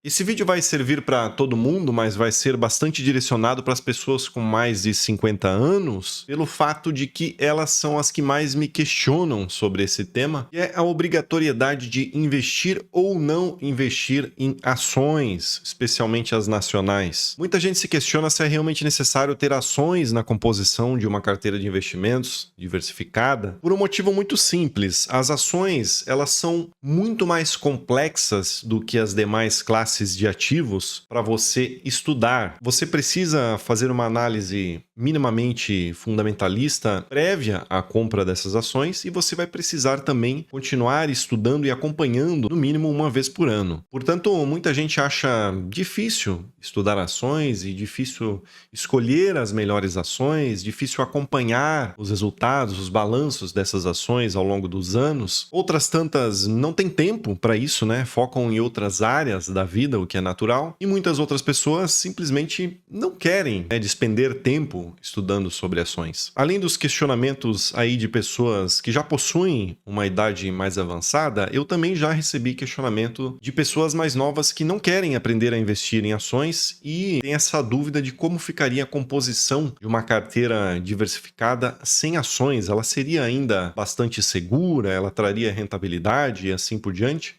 Esse vídeo vai servir para todo mundo, mas vai ser bastante direcionado para as pessoas com mais de 50 anos, pelo fato de que elas são as que mais me questionam sobre esse tema, que é a obrigatoriedade de investir ou não investir em ações, especialmente as nacionais. Muita gente se questiona se é realmente necessário ter ações na composição de uma carteira de investimentos diversificada, por um motivo muito simples. As ações, elas são muito mais complexas do que as demais classes de ativos para você estudar. Você precisa fazer uma análise minimamente fundamentalista prévia à compra dessas ações e você vai precisar também continuar estudando e acompanhando no mínimo uma vez por ano. Portanto, muita gente acha difícil estudar ações e difícil escolher as melhores ações, difícil acompanhar os resultados, os balanços dessas ações ao longo dos anos. Outras tantas não têm tempo para isso, né? Focam em outras áreas da vida, o que é natural, e muitas outras pessoas simplesmente não querem, despender tempo estudando sobre ações. Além dos questionamentos aí de pessoas que já possuem uma idade mais avançada, eu também já recebi questionamento de pessoas mais novas que não querem aprender a investir em ações e tem essa dúvida de como ficaria a composição de uma carteira diversificada sem ações. Ela seria ainda bastante segura? Ela traria rentabilidade e assim por diante?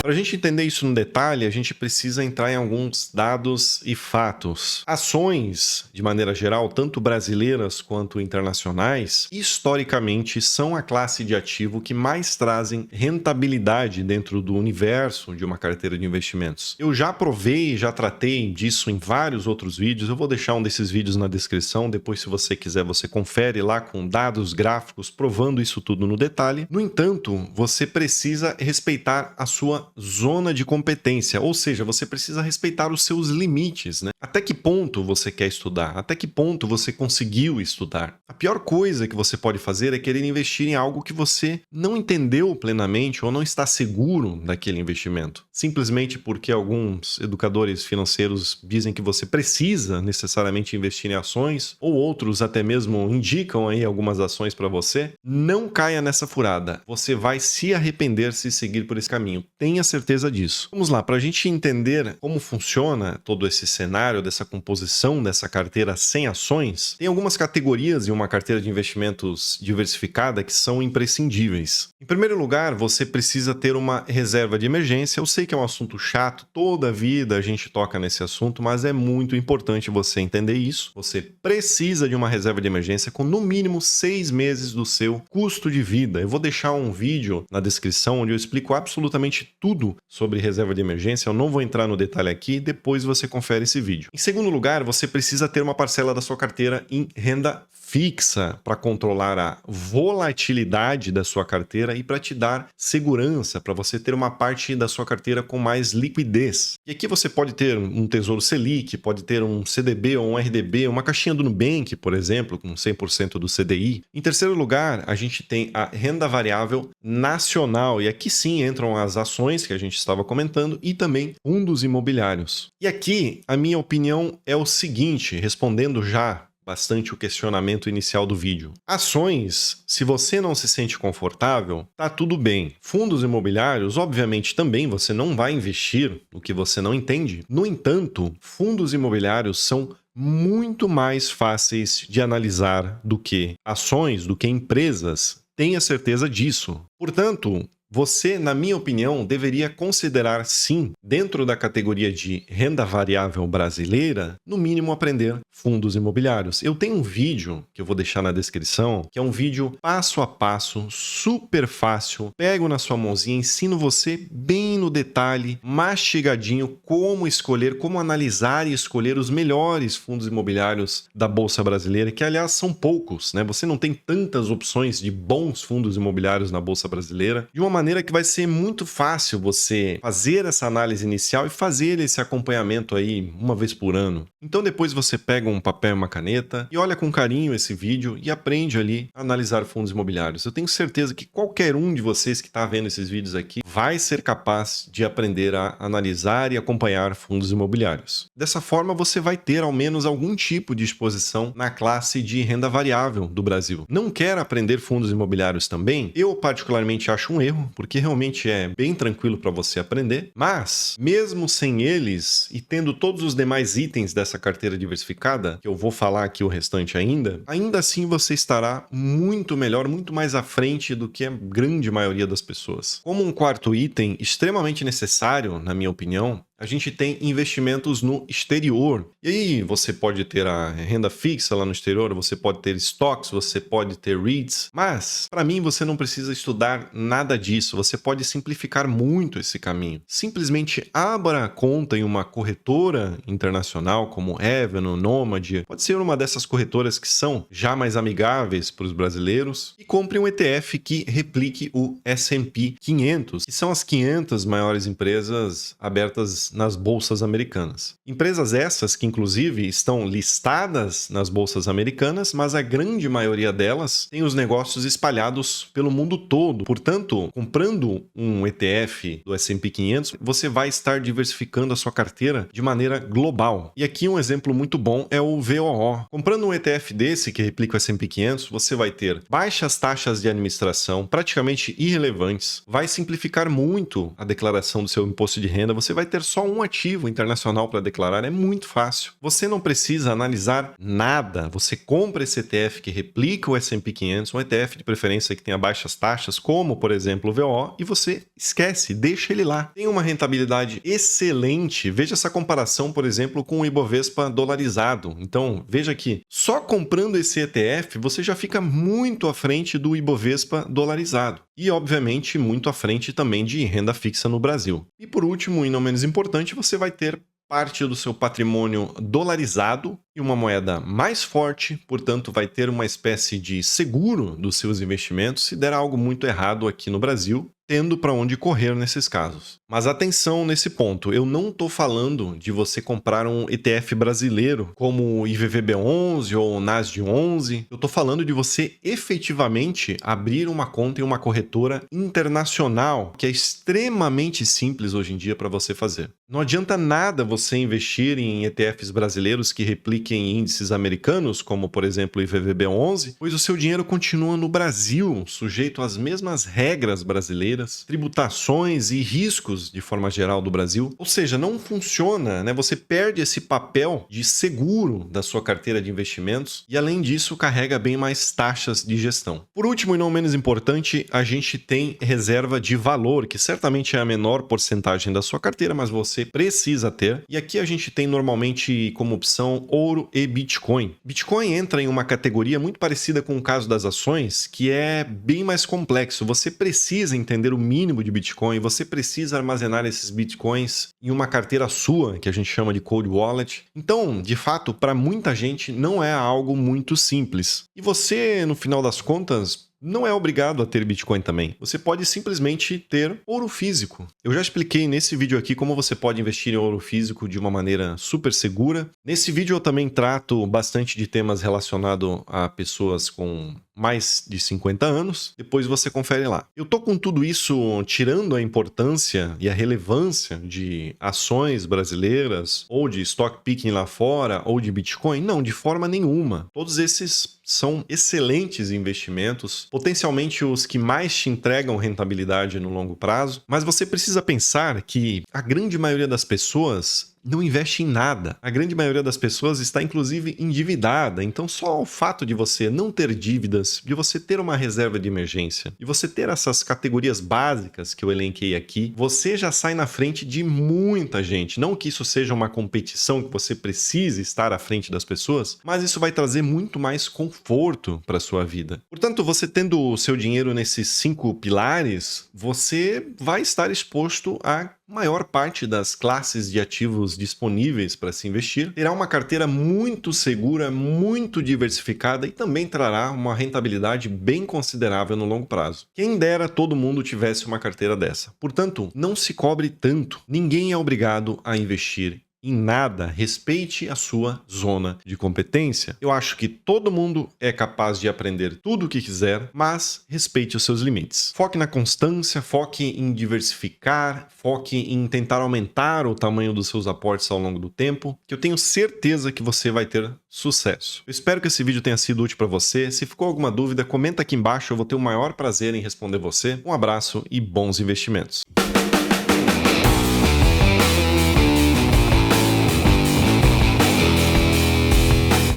Para a gente entender isso no detalhe, a gente precisa entrar em alguns dados e fatos. Ações, de maneira geral, tanto brasileiras quanto internacionais, historicamente são a classe de ativo que mais trazem rentabilidade dentro do universo de uma carteira de investimentos. Eu já provei, já tratei disso em vários outros vídeos, eu vou deixar um desses vídeos na descrição, depois se você quiser você confere lá com dados gráficos provando isso tudo no detalhe. No entanto, você precisa respeitar a sua zona de competência, ou seja, você precisa respeitar os seus limites, né? Até que ponto você quer estudar? Até que ponto você conseguiu estudar? A pior coisa que você pode fazer é querer investir em algo que você não entendeu plenamente ou não está seguro daquele investimento. Simplesmente porque alguns educadores financeiros dizem que você precisa necessariamente investir em ações, ou outros até mesmo indicam aí algumas ações para você. Não caia nessa furada. Você vai se arrepender se seguir por esse caminho. Tenha certeza disso. Vamos lá, para a gente entender como funciona todo esse cenário dessa composição dessa carteira sem ações, tem algumas categorias em uma carteira de investimentos diversificada que são imprescindíveis. Em primeiro lugar, você precisa ter uma reserva de emergência. Eu sei que é um assunto chato, toda a vida a gente toca nesse assunto, mas é muito importante você entender isso. Você precisa de uma reserva de emergência com no mínimo 6 meses do seu custo de vida. Eu vou deixar um vídeo na descrição onde eu explico absolutamente tudo sobre reserva de emergência. Eu não vou entrar no detalhe aqui, depois você confere esse vídeo. Em segundo lugar, você precisa ter uma parcela da sua carteira em renda fixa para controlar a volatilidade da sua carteira e para te dar segurança, para você ter uma parte da sua carteira com mais liquidez. E aqui você pode ter um Tesouro Selic, pode ter um CDB ou um RDB, uma caixinha do Nubank, por exemplo, com 100% do CDI. Em terceiro lugar, a gente tem a renda variável nacional, e aqui sim entram as ações que a gente estava comentando e também fundos imobiliários. E aqui a minha opinião é o seguinte, respondendo já bastante o questionamento inicial do vídeo. Ações, se você não se sente confortável, tá tudo bem. Fundos imobiliários, obviamente também você não vai investir no que você não entende. No entanto, fundos imobiliários são muito mais fáceis de analisar do que ações, do que empresas. Tenha certeza disso. Portanto, você, na minha opinião, deveria considerar sim, dentro da categoria de renda variável brasileira, no mínimo aprender fundos imobiliários. Eu tenho um vídeo que eu vou deixar na descrição, que é um vídeo passo a passo, super fácil. Pego na sua mãozinha, ensino você bem no detalhe, mastigadinho, como escolher, como analisar e escolher os melhores fundos imobiliários da Bolsa Brasileira, que aliás são poucos, né? Você não tem tantas opções de bons fundos imobiliários na Bolsa Brasileira. De uma maneira que vai ser muito fácil você fazer essa análise inicial e fazer esse acompanhamento aí uma vez por ano. Então depois você pega um papel e uma caneta e olha com carinho esse vídeo e aprende ali a analisar fundos imobiliários. Eu tenho certeza que qualquer um de vocês que está vendo esses vídeos aqui vai ser capaz maneiras de aprender a analisar e acompanhar fundos imobiliários. Dessa forma, você vai ter ao menos algum tipo de exposição na classe de renda variável do Brasil. Não quer aprender fundos imobiliários também? Eu particularmente acho um erro, porque realmente é bem tranquilo para você aprender, mas mesmo sem eles e tendo todos os demais itens dessa carteira diversificada, que eu vou falar aqui o restante ainda assim você estará muito melhor, muito mais à frente do que a grande maioria das pessoas. Como um quarto item extremamente necessário, na minha opinião, a gente tem investimentos no exterior. E aí você pode ter a renda fixa lá no exterior, você pode ter estoques, você pode ter REITs, mas para mim você não precisa estudar nada disso, você pode simplificar muito esse caminho. Simplesmente abra conta em uma corretora internacional como Everno, Nomad, pode ser uma dessas corretoras que são já mais amigáveis para os brasileiros, e compre um ETF que replique o S&P 500, que são as 500 maiores empresas abertas nas bolsas americanas. Empresas essas que inclusive estão listadas nas bolsas americanas, mas a grande maioria delas tem os negócios espalhados pelo mundo todo. Portanto, comprando um ETF do S&P 500, você vai estar diversificando a sua carteira de maneira global. E aqui um exemplo muito bom é o VOO. Comprando um ETF desse que replica o S&P 500, você vai ter baixas taxas de administração, praticamente irrelevantes, vai simplificar muito a declaração do seu imposto de renda, você vai ter só um ativo internacional para declarar, é muito fácil. Você não precisa analisar nada, você compra esse ETF que replica o S&P 500, um ETF de preferência que tenha baixas taxas, como por exemplo o VO, e você esquece, deixa ele lá. Tem uma rentabilidade excelente, veja essa comparação, por exemplo, com o Ibovespa dolarizado. Então, veja que só comprando esse ETF, você já fica muito à frente do Ibovespa dolarizado. E, obviamente, muito à frente também de renda fixa no Brasil. E, por último, e não menos importante, você vai ter parte do seu patrimônio dolarizado e uma moeda mais forte, portanto, vai ter uma espécie de seguro dos seus investimentos se der algo muito errado aqui no Brasil, tendo para onde correr nesses casos. Mas atenção nesse ponto, eu não estou falando de você comprar um ETF brasileiro como o IVVB11 ou o NASD11, eu estou falando de você efetivamente abrir uma conta em uma corretora internacional, que é extremamente simples hoje em dia para você fazer. Não adianta nada você investir em ETFs brasileiros que repliquem índices americanos, como por exemplo o IVVB11, pois o seu dinheiro continua no Brasil, sujeito às mesmas regras brasileiras, tributações e riscos de forma geral do Brasil. Ou seja, não funciona, né? Você perde esse papel de seguro da sua carteira de investimentos e além disso carrega bem mais taxas de gestão. Por último e não menos importante, a gente tem reserva de valor, que certamente é a menor porcentagem da sua carteira, mas você precisa ter. E aqui a gente tem normalmente como opção ouro e Bitcoin. Bitcoin entra em uma categoria muito parecida com o caso das ações, que é bem mais complexo. Você precisa entender o mínimo de Bitcoin, você precisa armazenar esses Bitcoins em uma carteira sua, que a gente chama de Cold Wallet. Então, de fato, para muita gente não é algo muito simples. E você, no final das contas, não é obrigado a ter Bitcoin também. Você pode simplesmente ter ouro físico. Eu já expliquei nesse vídeo aqui como você pode investir em ouro físico de uma maneira super segura. Nesse vídeo eu também trato bastante de temas relacionados a pessoas com mais de 50 anos, depois você confere lá. Eu tô com tudo isso tirando a importância e a relevância de ações brasileiras, ou de stock picking lá fora, ou de Bitcoin? Não, de forma nenhuma. Todos esses são excelentes investimentos, potencialmente os que mais te entregam rentabilidade no longo prazo, mas você precisa pensar que a grande maioria das pessoas não investe em nada. A grande maioria das pessoas está inclusive endividada, então só o fato de você não ter dívidas, de você ter uma reserva de emergência, de você ter essas categorias básicas que eu elenquei aqui, você já sai na frente de muita gente. Não que isso seja uma competição que você precise estar à frente das pessoas, mas isso vai trazer muito mais conforto para a sua vida. Portanto, você tendo o seu dinheiro nesses 5 pilares, você vai estar exposto a maior parte das classes de ativos disponíveis para se investir, terá uma carteira muito segura, muito diversificada e também trará uma rentabilidade bem considerável no longo prazo. Quem dera todo mundo tivesse uma carteira dessa. Portanto, não se cobre tanto. Ninguém é obrigado a investir em nada, respeite a sua zona de competência. Eu acho que todo mundo é capaz de aprender tudo o que quiser, mas respeite os seus limites. Foque na constância, foque em diversificar, foque em tentar aumentar o tamanho dos seus aportes ao longo do tempo, que eu tenho certeza que você vai ter sucesso. Eu espero que esse vídeo tenha sido útil para você. Se ficou alguma dúvida, comenta aqui embaixo, eu vou ter o maior prazer em responder você. Um abraço e bons investimentos.